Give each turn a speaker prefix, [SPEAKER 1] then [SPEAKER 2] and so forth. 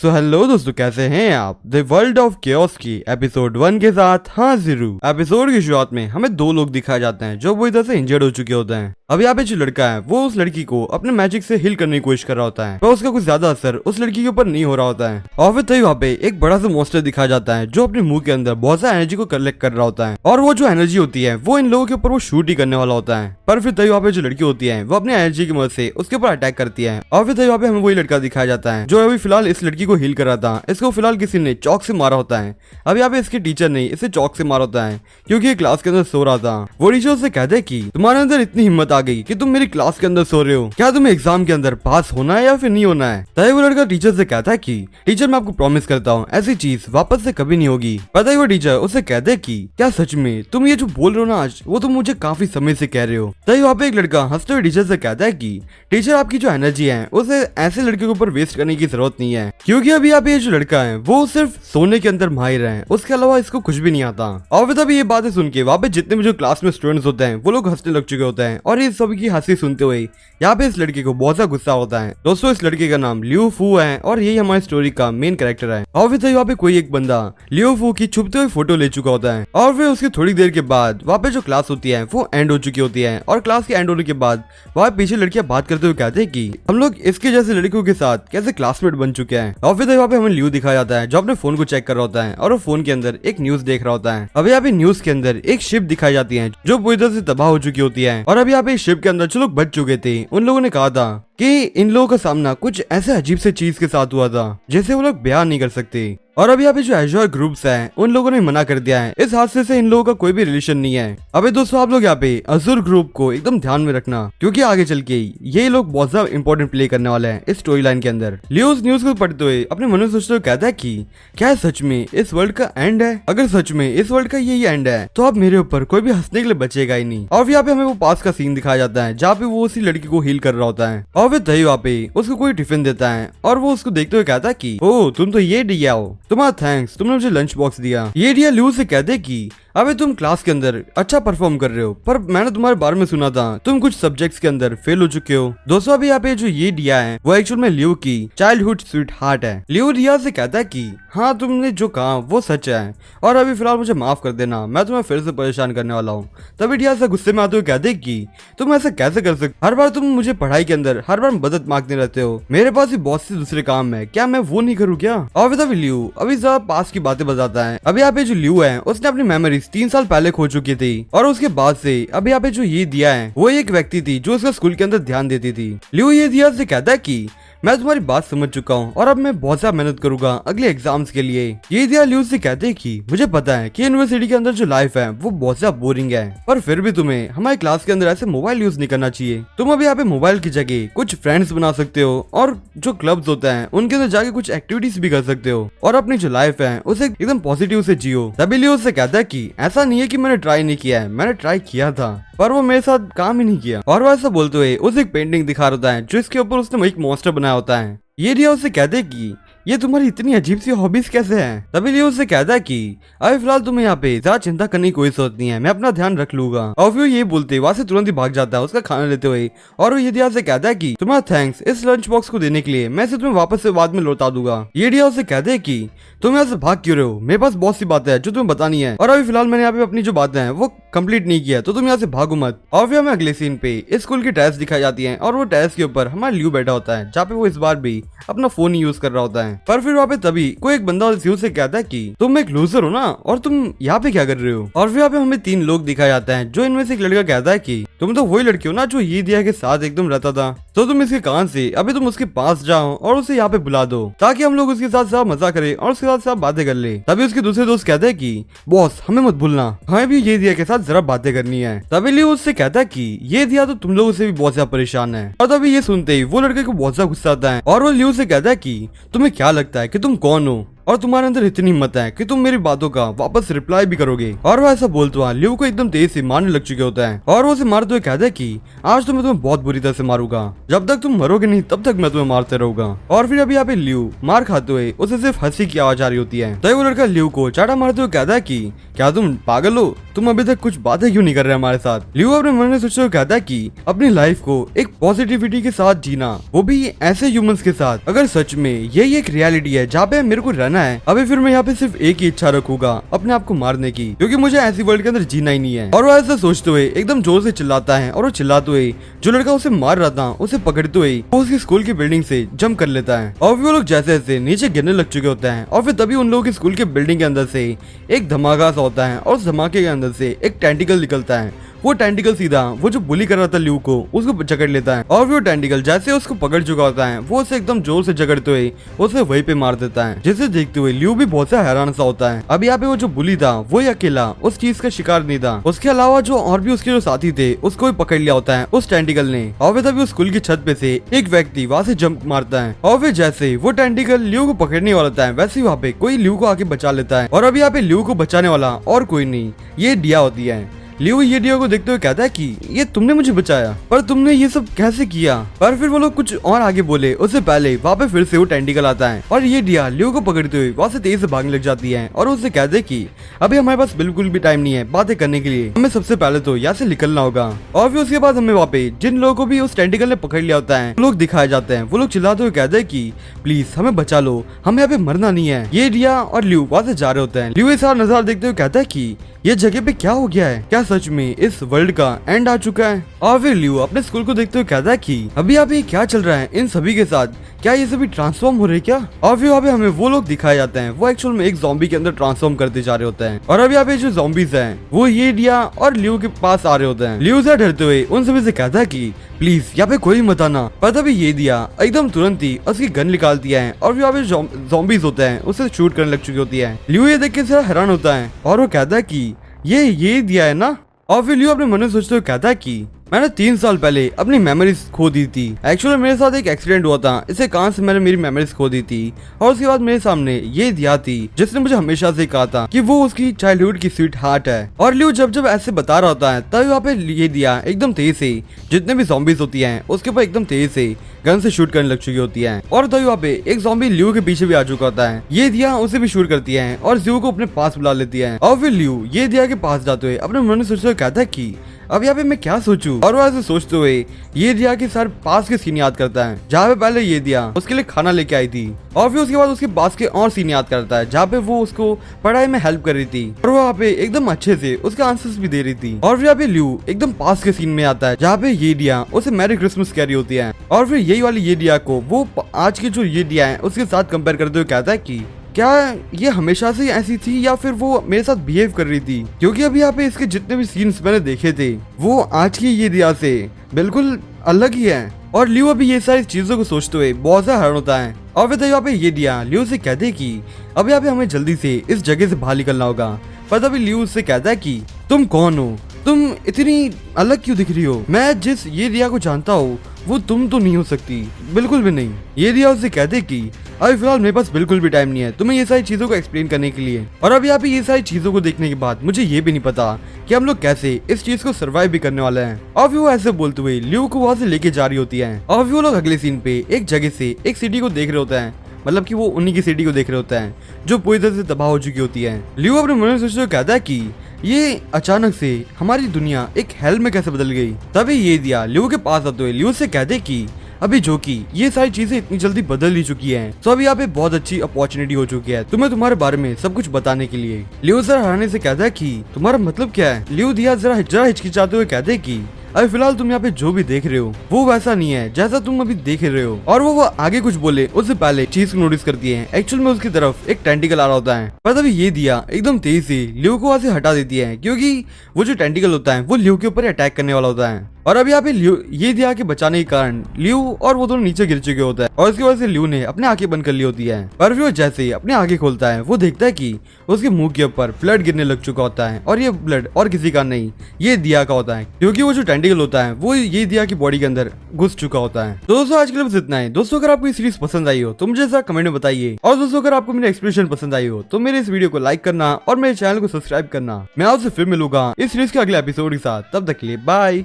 [SPEAKER 1] So hello दोस्तों, कैसे हैं आप? द वर्ल्ड ऑफ केओस की एपिसोड 1 के साथ हाजिर हूँ। एपिसोड की शुरुआत में हमें दो लोग दिखाए जाते हैं जो वो इधर से इंजर्ड हो चुके होते हैं। अब यहाँ पे जो लड़का है वो उस लड़की को अपने मैजिक से हिल करने की कोशिश कर रहा होता है, पर उसका कुछ ज्यादा असर उस लड़की के ऊपर नहीं हो रहा होता है। और फिर तभी वहाँ पे एक बड़ा सा मॉन्स्टर दिखाया जाता है जो अपने मुंह के अंदर बहुत सा एनर्जी को कलेक्ट कर रहा होता है, और वो जो एनर्जी होती है वो इन लोगों के ऊपर वो शूट ही करने वाला होता है। पर फिर तभी वहाँ पे जो लड़की होती है वो अपनी एनर्जी की मदद से उसके ऊपर अटैक करती है। और फिर तभी वहाँ पे हमें वही लड़का दिखाया जाता है जो अभी फिलहाल इस लड़की को हील कर रहा था। इसको फिलहाल किसी ने चौक से मारा होता है। अब यहाँ पे इसके टीचर ने इसे चौक से मारा होता है क्योंकि ये क्लास के अंदर सो रहा था। वो टीचर उससे कहते हैं कि तुम्हारे अंदर इतनी हिम्मत आ गई कि तुम मेरी क्लास के अंदर सो रहे हो, क्या तुम्हें एग्जाम के अंदर पास होना है या फिर नहीं होना है? तभी वो लड़का टीचर से कहता है कि टीचर मैं आपको प्रॉमिस करता हूँ ऐसी चीज वापस से कभी नहीं होगी। पता ही वो टीचर उससे कहते हैं कि क्या सच में तुम ये जो बोल रहे हो ना आज वो तुम मुझे काफी समय से कह रहे हो। तभी वहाँ पे एक लड़का हंसते हुए टीचर से कहता है कि टीचर आपकी जो एनर्जी है उसे ऐसे लड़के के ऊपर वेस्ट करने की जरूरत नहीं है, क्योंकि अभी आप ये जो लड़का है वो सिर्फ सोने के अंदर माहिर है, उसके अलावा इसको कुछ भी नहीं आता। और फिर तभी ये बातें सुन के वहाँ पे जितने भी जो क्लास में स्टूडेंट्स होते हैं वो लोग हंसने लग चुके होते हैं, और ये सभी की हंसी सुनते हुए यहाँ पे इस लड़के को बहुत सा गुस्सा होता है। दोस्तों इस लड़के का नाम लियो फू है और यही हमारी स्टोरी का मेन कैरेक्टर है। और फिर तभी वहाँ पे कोई एक बंदा लियो फू की छुपते हुए फोटो ले चुका होता है, और फिर उसकी थोड़ी देर के बाद वहाँ पे जो क्लास होती है वो एंड हो चुकी होती है। और क्लास के एंड होने के बाद वहाँ पीछे लड़कियां बात करते हुए कहते हैं कि हम लोग इसके जैसे लड़कियों के साथ कैसे क्लासमेट बन चुके हैं। और फिर वहाँ पे हमें लियो दिखाया जाता है जो अपने फोन को चेक कर रहा होता है और वो फोन के अंदर एक न्यूज देख रहा होता है। अब यहाँ पे न्यूज के अंदर एक शिप दिखाई जाती है जो पूरी तरह से तबाह हो चुकी होती है। और अब यहाँ पे शिप के अंदर जो लोग बच चुके थे उन लोगों ने कहा था कि इन लोगों का सामना कुछ ऐसे अजीब से चीज के साथ हुआ था जैसे वो लोग बयान नहीं कर सकते। और अब यहाँ पे जो एजोर ग्रुप्स हैं उन लोगों ने मना कर दिया है, इस हादसे से इन लोगों का कोई भी रिलेशन नहीं है। अबे दोस्तों आप लोग यहाँ पे अजुर ग्रुप को एकदम ध्यान में रखना, क्योंकि आगे चल के ये लोग बहुत ज्यादा इंपॉर्टेंट प्ले करने वाले हैं इस स्टोरी लाइन के अंदर। लियो उस न्यूज को पढ़ते हुए अपने मन में सोचते हुए कहता है कि क्या सच में इस वर्ल्ड का एंड है? अगर सच में इस वर्ल्ड का यही एंड है तो अब मेरे ऊपर कोई भी हंसने के लिए बचेगा ही नहीं। और यहाँ पे हमें वो पास का सीन दिखाया जाता है जहाँ पे वो उसी लड़की को हील कर रहा होता है। और फिर तभी वहाँ पे उसको कोई टिफिन देता है और वो उसको देखते हुए कहता है कि ओ तुम तो ये दिया हो, तुम्हारा थैंक्स, तुमने मुझे लंच बॉक्स दिया। ये दिया लियो से कहते कि अबे तुम क्लास के अंदर अच्छा परफॉर्म कर रहे हो, पर मैंने तुम्हारे बारे में सुना था तुम कुछ सब्जेक्ट्स के अंदर फेल हो चुके हो। दोस्तों अभी यहाँ पे जो ये दिया है वो एक्चुअल में लियो की चाइल्डहुड स्वीट हार्ट है। लियो रिया से कहता है कि हाँ तुमने जो कहा वो सच है और अभी फिलहाल मुझे माफ कर देना, मैं तुम्हें फिर से परेशान करने वाला हूँ। तभी रिया से गुस्से में आते हुए कहते कि तुम ऐसा कैसे कर सकते, हर बार तुम मुझे पढ़ाई के अंदर हर बार मदद मांगते रहते हो, मेरे पास भी बहुत से दूसरे काम है, क्या मैं वो नहीं करूँ क्या? और तभी लियो अभी जरा पास की बातें बताता है। अभी यहाँ पे जो लियो है उसने अपनी मेमोरीज 3 साल पहले खो चुकी थी, और उसके बाद से अभी यहाँ पे जो ये दिया है वो एक व्यक्ति थी जो उसका स्कूल के अंदर ध्यान देती थी। लियो ये दिया से कहता है कि मैं तुम्हारी बात समझ चुका हूँ और अब मैं बहुत ज्यादा मेहनत करूंगा अगले एग्जाम्स के लिए। ये दिया लियो से कहते हैं कि मुझे पता है कि यूनिवर्सिटी के अंदर जो लाइफ है वो बहुत ज्यादा बोरिंग है, पर फिर भी तुम्हें हमारे क्लास के अंदर ऐसे मोबाइल यूज नहीं करना चाहिए। तुम अभी यहाँ पे मोबाइल की जगह कुछ फ्रेंड्स बना सकते हो और जो क्लब्स होते हैं उनके अंदर जाके कुछ एक्टिविटीज भी कर सकते हो और अपनी जो लाइफ है उसे एकदम पॉजिटिव से जियो। तभी लियो से कहता है कि ऐसा नहीं है कि मैंने ट्राई नहीं किया है, मैंने ट्राई किया था पर वो मेरे साथ काम ही नहीं किया। और वो ऐसा बोलते हुए उसे एक पेंटिंग दिखा रहा होता है जो इसके ऊपर उसने एक मॉन्स्टर बनाया होता है। ये रिया उससे कहते हैं कि ये तुम्हारी इतनी अजीब सी हॉबीज कैसे हैं? तभी लियो उससे कहता है कि अभी फिलहाल तुम्हें यहाँ पे ज्यादा चिंता करने की कोई जरूरत नहीं है, मैं अपना ध्यान रख लूंगा। और फिर ये बोलते वहां से तुरंत ही भाग जाता है उसका खाना लेते हुए, और वो ये दिया से कहता है कि तुम्हारा थैंक्स इस लंच बॉक्स को देने के लिए, मैं इसे तुम्हें वापस से बाद में लौटा दूंगा। ये दिया उससे कहते हैं कि तुम यहाँ से भाग क्यों रहे हो, मेरे पास बहुत सी बातें हैं जो तुम्हें बतानी है, और अभी फिलहाल मैंने यहाँ पे अपनी जो बातें हैं वो कंप्लीट नहीं किया, तो तुम यहाँ से भागो मत। और फिर हमें अगले सीन पे स्कूल की टेरेस दिखाई जाती है और वो टेरेस के ऊपर हमारा लियो बैठा होता है जहाँ पे वो इस बार भी अपना फोन यूज कर रहा होता है। पर फिर वहाँ पे तभी कोई एक बंदा लियो से कहता है कि तुम एक लूजर हो ना और तुम यहाँ पे क्या कर रहे हो। और फिर यहाँ पे हमें 3 लोग दिखाया जाता है जो इनमें से एक लड़का कहता है कि तुम तो वही लड़की हो ना जो ये दिया के साथ एकदम रहता था, तो तुम इसके कान से अभी तुम उसके पास जाओ और उसे यहाँ पे बुला दो ताकि हम लोग उसके साथ साथ मजा करें और उसके साथ साथ बातें कर ले। तभी उसके दूसरे दोस्त कहते हैं कि बॉस हमें मत भूलना, हमें भी ये दिया के साथ जरा बातें करनी है। तभी लियो उससे कहता है कि ये दिया तो तुम लोगों से भी बहुत ज्यादा परेशान है। और तभी ये सुनते ही वो लड़के को बहुत ज्यादा गुस्सा आता है और वो लियो से कहता है कि तुम्हें क्या लगता है कि तुम कौन हो, और तुम्हारे अंदर इतनी हिम्मत है कि तुम मेरी बातों का वापस रिप्लाई भी करोगे। और वो ऐसा बोलते हुआ लियो को एकदम तेज से मारने लग चुके होता है और वो उसे मारते हुए कहता है कि आज तो मैं तुम्हें बहुत बुरी तरह से मारूंगा, जब तक तुम मरोगे नहीं तब तक मैं तुम्हें मारते रहूंगा। और फिर अभी यहाँ पे लियो मार खाते हुए उसे सिर्फ हंसी की आवाज आ रही होती है। तो वो लड़का लियो को चाटा मारते हुए कहता है कि क्या तुम पागल हो, तुम अभी तक कुछ बातें क्यों नहीं कर रहे हमारे साथ। लियो अपने मन में सोचते हुए कहता है कि अपनी लाइफ को एक पॉजिटिविटी के साथ जीना, वो भी ऐसे ह्यूमंस के साथ। अगर सच में यही एक रियलिटी है जहाँ पे मेरे को रहना है, अभी फिर मैं यहाँ पे सिर्फ एक ही इच्छा रखूंगा, अपने आप को मारने की, क्योंकि मुझे ऐसी वर्ल्ड के अंदर जीना ही नहीं है। और वो ऐसा सोचते हुए एकदम जोर से चिल्लाता है और वो चिल्लाते हुए जो लड़का उसे मार रहा था उसे पकड़ते हुए वो उसकी स्कूल की बिल्डिंग से जंप कर लेता है। और वो लोग जैसे जैसे नीचे गिरने लग चुके होते हैं और फिर तभी उन लोगों की स्कूल के बिल्डिंग के अंदर से एक धमाका सा होता है और उस धमाके के अंदर से एक टेंटिकल निकलता है। वो टेंटिकल सीधा वो जो बुली कर रहा था लियो को उसको जकड़ लेता है और वो टेंटिकल जैसे उसको पकड़ चुका होता है वो उसे एकदम जोर से जकड़ते हुए उसे वहीं पे मार देता है, जिसे देखते हुए लियो भी बहुत सा हैरान सा होता है। अब यहाँ पे वो जो बुली था वो ही अकेला उस चीज का शिकार नहीं था, उसके अलावा जो और भी उसके जो साथी थे उसको भी पकड़ लिया होता है उस टेंटिकल ने। और फिर तभी उस स्कूल की छत पे से एक व्यक्ति वहाँ से जंप मारता है और फिर जैसे वो टेंटिकल लियो को पकड़ने वाला था वैसे ही वहाँ पे कोई लियो को आके बचा लेता है। और अब यहाँ पे लियो को बचाने वाला और कोई नहीं, ये डिया होती है। लियो ये डिया को देखते हुए कहता है कि ये तुमने मुझे बचाया, पर तुमने ये सब कैसे किया। पर फिर वो लोग कुछ और आगे बोले उससे पहले वहाँ पे फिर से वो टेंटिकल आता है और ये डिया लियो को पकड़ते हुए वहाँ से तेज से भागने लग जाती है और उससे कहते हैं कि अभी हमारे पास बिल्कुल भी टाइम नहीं है बातें करने के लिए, हमें सबसे पहले तो यहाँ से निकलना होगा। और फिर उसके बाद हमें वहाँ पे जिन लोगों को भी उस टेंटिकल ने पकड़ लिया होता है लोग दिखाए जाते हैं, वो लोग चिल्लाते हुए कहते हैं कि प्लीज हमें बचा लो, हमें यहाँ पे मरना नहीं है। ये डिया और लियो वहाँ से जा रहे होते हैं। लियो ये सारा नजारा देखते हुए कहता है कि ये जगह पे क्या हो गया है, क्या सच में इस वर्ल्ड का एंड आ चुका है। और फिर लियो अपने स्कूल को देखते हुए कहता है कि अभी आप ये क्या चल रहा है इन सभी के साथ, क्या ये सभी ट्रांसफॉर्म हो रहे क्या। और फिर अभी हमें वो लोग दिखाए जाते हैं वो एक्चुअल में एक ज़ॉम्बी के अंदर ट्रांसफॉर्म करते जा रहे होते हैं। और अभी यहाँ पे जो ज़ॉम्बीज हैं वो ये डिया और लियो के पास आ रहे होते हैं। लियो से डरते हुए उन सभी से कहता है कि प्लीज यहाँ पे कोई मत आना। पर तभी ये दिया एकदम तुरंत ही उसकी गन निकाल दिया है और यहाँ पे ज़ॉम्बीज होते हैं उसे शूट करने लग चुकी होती है। लियो ये देख के जरा हैरान होता है और वो कहता है कि ये दिया है ना। और फिर लियो अपने मन में सोचते हुए कहता है कि मैंने 3 साल पहले अपनी मेमोरीज खो दी थी। एक्चुअली मेरे साथ एक एक्सीडेंट हुआ था, इससे कारण से मैंने मेरी मेमोरीज खो दी थी। और उसके बाद मेरे सामने ये दिया थी जिसने मुझे हमेशा से कहा था कि वो उसकी चाइल्डहुड की स्वीट हार्ट है। और लियो जब ऐसे बता रहा होता है तभी वहाँ पे ये दिया एकदम तेज से जितने भी ज़ॉम्बीज होती हैं उसके ऊपर एकदम तेज से गन से शूट करने लग चुकी होती है। और तभी वहाँ पे एक ज़ॉम्बी लियो के पीछे भी आ चुका होता है। ये दिया उसे भी शूट करती है और लियो को अपने पास बुला लेती है। और फिर लियो ये दिया के पास जाते हुए अपने मन में सोचते हुए कहता है कि अब यहाँ पे मैं क्या सोचूं। और वो ऐसे सोचते हुए ये दिया के सर पास के सीन याद करता है जहाँ पे पहले ये दिया उसके लिए खाना लेके आई थी। और फिर उसके बाद उसके पास के और सीन याद करता है जहाँ पे वो उसको पढ़ाई में हेल्प कर रही थी और वो वहाँ पे एकदम अच्छे से उसके आंसर्स भी दे रही थी। और फिर यहाँ पे लियो एकदम पास के सीन में आता है जहाँ पे ये दिया उसे मैरी क्रिसमस कह रही होती है। और फिर यही वाली ये दिया को वो आज की जो ये दिया है उसके साथ कंपेयर करते हुए कहता है कि क्या ये हमेशा से ऐसी थी या फिर वो मेरे साथ बिहेव कर रही थी, क्योंकि अभी यहाँ पे इसके जितने भी सीन्स मैंने देखे थे वो आज की ये दिया से बिल्कुल अलग ही है। और लियो अभी ये सारी चीजों को सोचते हुए बहुत सा हैरान होता है। और फिर यहाँ पे ये दिया लियो से कहते कि अब यहाँ पे हमें जल्दी से इस जगह से बाहर निकलना होगा। पर तभी लियो उससे कहता है कि तुम कौन हो, तुम इतनी अलग क्यों दिख रही हो, मैं जिस ये दिया को जानता हूँ वो तुम तो नहीं हो सकती, बिल्कुल भी नहीं। ये दिया उससे कहते कि अभी फिलहाल मेरे पास बिल्कुल भी टाइम नहीं है तुम्हें ये सारी चीजों को एक्सप्लेन करने के लिए। और अब यहाँ पे ये सारी चीजों को देखने के बाद मुझे ये भी नहीं पता कि हम लोग कैसे इस चीज को सर्वाइव भी करने वाले हैं। और फिर वो ऐसे बोलते हुए लियो को वहाँ से लेके जा रही होती है। और फिर वो लोग अगले सीन पे एक जगह से एक सिटी को देख रहे होते हैं, मतलब कि वो उन्हीं की सिटी को देख रहे होते हैं जो पूरी तरह से तबाह हो चुकी होती है। लियो अपने मन में सोचते हुए कहता है कि ये अचानक से हमारी दुनिया एक हेल में कैसे बदल गई। तभी ये दिया लियो के पास आते हुए लियो से कहते कि अभी जो कि ये सारी चीजें इतनी जल्दी बदल ही चुकी हैं, तो अभी यहाँ पे बहुत अच्छी अपॉर्चुनिटी हो चुकी है तुम्हें तुम्हारे बारे में सब कुछ बताने के लिए। लियो जरा हराने से कहता है कि तुम्हारा मतलब क्या है। लियो दिया जरा हिचकिचाते हुए कहते हैं कि अभी फिलहाल तुम यहाँ पे जो भी देख रहे हो वो वैसा नहीं है जैसा तुम अभी देख रहे हो। और वो आगे कुछ बोले उससे पहले चीज को नोटिस करती है। एक्चुअल में उसकी तरफ एक टेंटिकल आ रहा होता है, पर तभी ये दिया एकदम तेज से लियो को वहाँ से हटा देती है, क्योंकि वो जो टेंटिकल होता है वो लियो के ऊपर अटैक करने वाला होता है। और अब यहाँ पे ये दिया के बचाने के कारण लियू और वो दोनों नीचे गिर चुके होता है और उसकी वजह से लियू ने अपने आंखें बंद कर ली होती है। पर फिर वो जैसे ही अपनी आंखें खोलता है वो देखता है कि उसके मुंह के ऊपर ब्लड गिरने लग चुका होता है और ये ब्लड और किसी का नहीं, ये दिया का होता है, क्योंकि वो जो टेंटिकल होता है वो ये दिया की बॉडी के अंदर घुस चुका होता है। तो दोस्तों आज के लिए बस इतना है। दोस्तों अगर आपको ये सीरीज पसंद आई हो तो मुझे ऐसा कमेंट में बताइए, और दोस्तों अगर आपको मेरी एक्सप्लेनेशन पसंद आई हो तो मेरे इस वीडियो को लाइक करना और मेरे चैनल को सब्सक्राइब करना। मैं आपसे फिर मिलूंगा इस सीरीज के अगले एपिसोड के साथ, तब तक के लिए बाय।